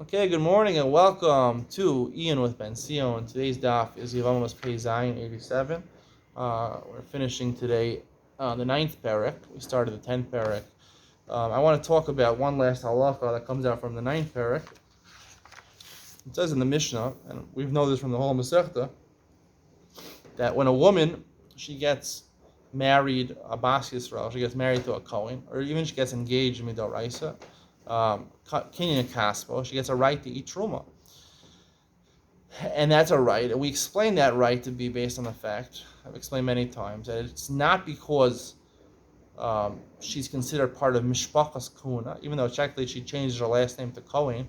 Okay, good morning and welcome to Iyun with Benzion. Today's daf is Yevamos Zayin 87. We're finishing today the ninth parak. We started the 10th parak. I want to talk about one last halacha that comes out from the ninth parak. It says in the Mishnah, and we've known this from the whole Masechta, that when a woman, she gets married, a Bas Yisrael, she gets married to a Kohen, or even she gets engaged in Midoraisa, Kinyan Kaspo, she gets a right to eat Truma. And that's a right. And we explain that right to be based on the fact, I've explained many times, that it's not because she's considered part of Mishpachas Kuna, even though technically she changed her last name to Cohen.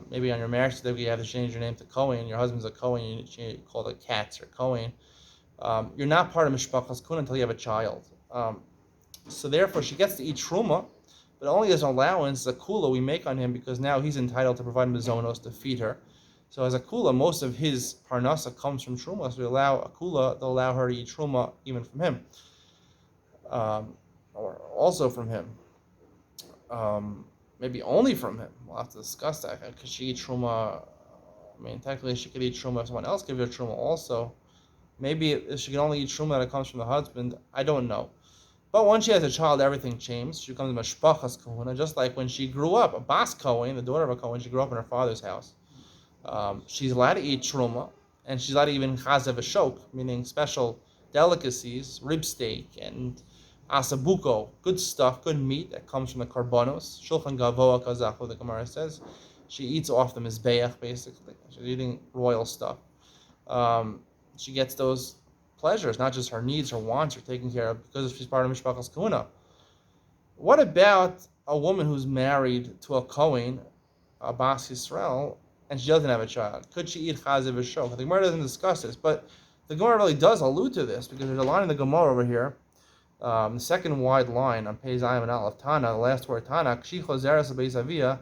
Maybe on your marriage certificate you have to change your name to Cohen. Your husband's a Cohen, you call it Katz or Cohen. You're not part of Mishpachas Kuna until you have a child. So therefore she gets to eat Truma, but only as an allowance, a kula we make on him because now he's entitled to provide mazonos to feed her. So as a kula, most of his parnasa comes from truma. So we allow a kula to allow her to eat truma even from him, or also from him. Maybe only from him. We'll have to discuss that. Could she eat truma? I mean, technically she could eat truma if someone else gives her truma also. Maybe she can only eat truma that comes from the husband. I don't know. But once she has a child, everything changed. She becomes a mashpachas kahuna, just like when she grew up, a bas kohen, the daughter of a kohen, she grew up in her father's house. She's allowed to eat truma, and she's allowed to even chazev v'shok, meaning special delicacies, rib steak and asabuko, good stuff, good meat that comes from the karbonos. Shulchan gavoa kazachu, the Gemara says. She eats off the mizbeach, basically. She's eating royal stuff. She gets those pleasures, not just her needs, her wants are taken care of because she's part of Mishpachas Kahuna. What about a woman who's married to a Kohen, a Bas Yisrael, and she doesn't have a child? Could she eat Chazev V'Shok? The Gemara doesn't discuss this, but the Gemara really does allude to this because there's a line in the Gemara over here, the second wide line on Pei Zayim and Aleph Tana, the last word Tana, Kshi Chozeres Beis Avia,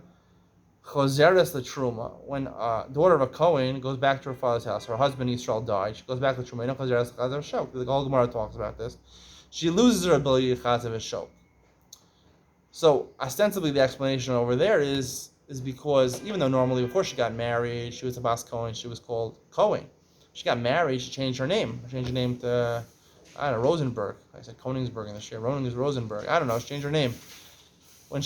Chozeres the Truma. When a daughter of a Kohen goes back to her father's house, her husband Yisrael died, she goes back to Truma, Chozeres Chazev V'Shok. The whole Gemara talks about this. She loses her ability to Chazev V'Shok. So ostensibly the explanation over there is because even though normally before she got married, she was a Bas Kohen, she was called Kohen. She got married, she changed her name. She changed her name to, I don't know, Rosenberg. I said Koningsberg in the share. Rosenberg. I don't know, she changed her name. When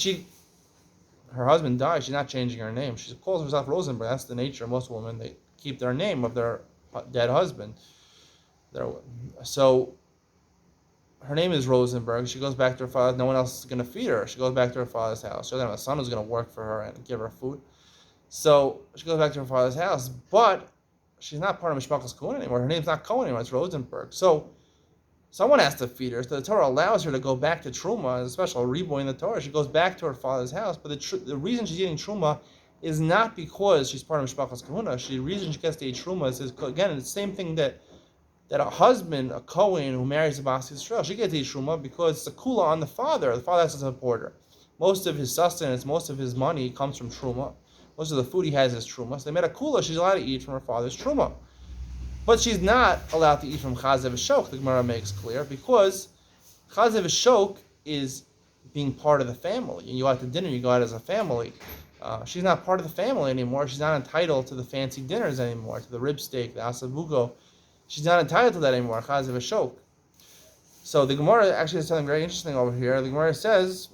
her husband died, she's not changing her name. She calls herself Rosenberg. That's the nature of most women. They keep their name of their dead husband. So her name is Rosenberg. She goes back to her father. No one else is going to feed her. She goes back to her father's house. She doesn't have a son who's going to work for her and give her food. So she goes back to her father's house, but she's not part of Mishpachas Kohen anymore. Her name's not Kohen anymore. It's Rosenberg. So someone has to feed her. So the Torah allows her to go back to Truma. There's a special reboy in the Torah. She goes back to her father's house. But the reason she's eating Truma is not because she's part of Mishpachas Kohen. The reason she gets to eat Truma is, again, it's the same thing that a husband, a Kohen who marries a Bas Yisrael, she gets to eat Truma because it's a kula on the father. The father has to support her. Most of his sustenance, most of his money comes from Truma. Most of the food he has is Truma. So they made a kula, she's allowed to eat from her father's Truma. But she's not allowed to eat from Chazev V'Shok, the Gemara makes clear, because Chazev V'Shok is being part of the family. And you go out to dinner, you go out as a family. She's not part of the family anymore. She's not entitled to the fancy dinners anymore, to the rib steak, the asabugo. She's not entitled to that anymore, Chazev V'Shok. So the Gemara actually has something very interesting over here. The Gemara says,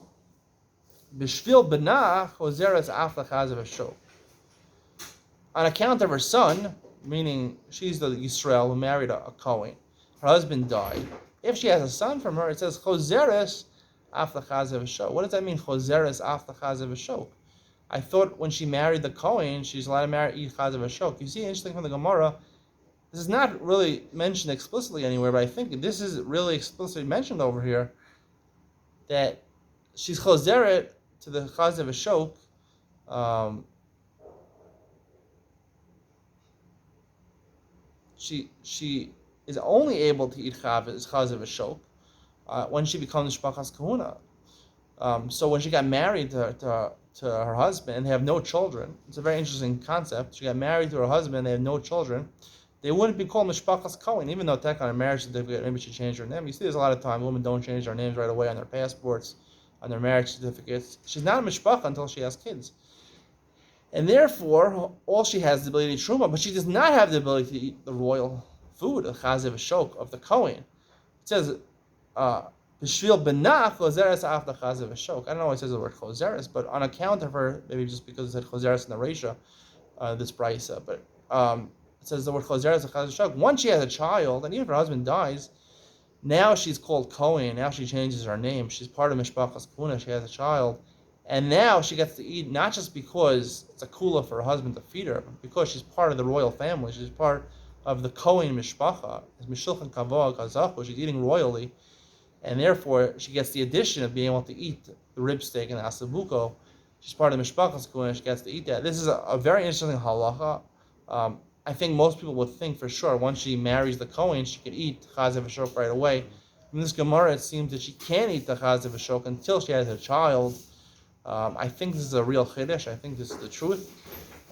B'shvil b'na chozeres af Chazev V'Shok. On account of her son, meaning she's the Yisrael who married a Kohen, her husband died. If she has a son from her, it says chozeres af Chazev V'Shok. What does that mean, chozeres af Chazev V'Shok? I thought when she married the Kohen, she's allowed to eat Chazev V'Shok. You see, interesting from the Gemara. This is not really mentioned explicitly anywhere, but I think this is really explicitly mentioned over here, that she's chozeret to the Chazev V'Shok. She is only able to eat Chazev V'Shok when she becomes Mishpachas Kahuna. So when she got married to her husband and they have no children, it's a very interesting concept. She got married to her husband and they have no children. They wouldn't be called Mishpachas Kohen, even though tech on a marriage certificate, maybe she changed her name. You see there's a lot of time women don't change their names right away on their passports, on their marriage certificates. She's not a Mishpacha until she has kids. And therefore, all she has is the ability to eat truma, but she does not have the ability to eat the royal food, the chazev shok of the Kohen. It says, B'shvil benach chozeres af the chazev shok. I don't know why it says the word chozeres, but on account of her, maybe just because it said chozeres in the Reisha, this brisa, but it says the word chozeres the chazev shok. Once she has a child, and even if her husband dies, now she's called Kohen. Now she changes her name. She's part of Mishpachas Kuna. She has a child. And now she gets to eat not just because it's a kula for her husband to feed her, but because she's part of the royal family. She's part of the Kohen Mishpacha. It's Mishulchan Kavod Kazachu. She's eating royally. And therefore, she gets the addition of being able to eat the rib steak and the asabuco. She's part of the Mishpachas Kuna. She gets to eat that. This is a very interesting halacha. I think most people would think for sure once she marries the Kohen, she could eat chazev v'shok right away. In this Gemara, it seems that she can't eat the chazev v'shok until she has a child. I think this is a real chiddush. I think this is the truth.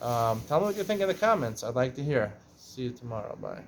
Tell me what you think in the comments. I'd like to hear. See you tomorrow. Bye.